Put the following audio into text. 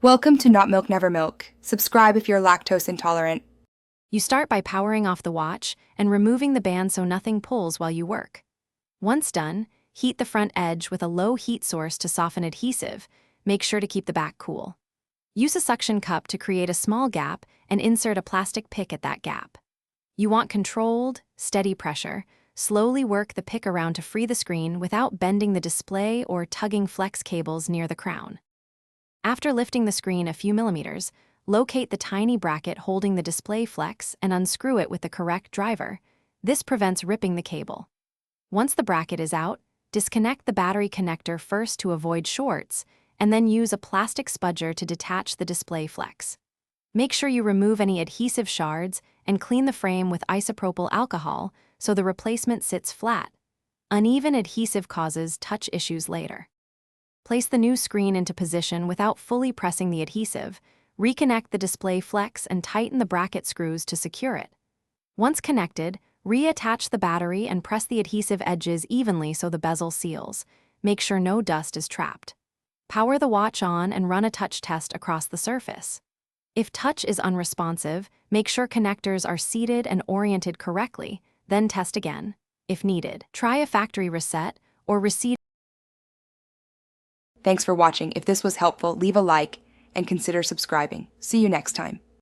Welcome to Not Milk Never Milk. Subscribe if you're lactose intolerant. You start by powering off the watch and removing the band so nothing pulls while you work. Once done, heat the front edge with a low heat source to soften adhesive. Make sure to keep the back cool. Use a suction cup to create a small gap and insert a plastic pick at that gap. You want controlled, steady pressure. Slowly work the pick around to free the screen without bending the display or tugging flex cables near the crown. After lifting the screen a few millimeters, locate the tiny bracket holding the display flex and unscrew it with the correct driver. This prevents ripping the cable. Once the bracket is out, disconnect the battery connector first to avoid shorts, and then use a plastic spudger to detach the display flex. Make sure you remove any adhesive shards and clean the frame with isopropyl alcohol so the replacement sits flat. Uneven adhesive causes touch issues later. Place the new screen into position without fully pressing the adhesive. Reconnect the display flex and tighten the bracket screws to secure it. Once connected, reattach the battery and press the adhesive edges evenly so the bezel seals. Make sure no dust is trapped. Power the watch on and run a touch test across the surface. If touch is unresponsive, make sure connectors are seated and oriented correctly, then test again. If needed, try a factory reset or reseat. Thanks for watching. If this was helpful, leave a like and consider subscribing. See you next time.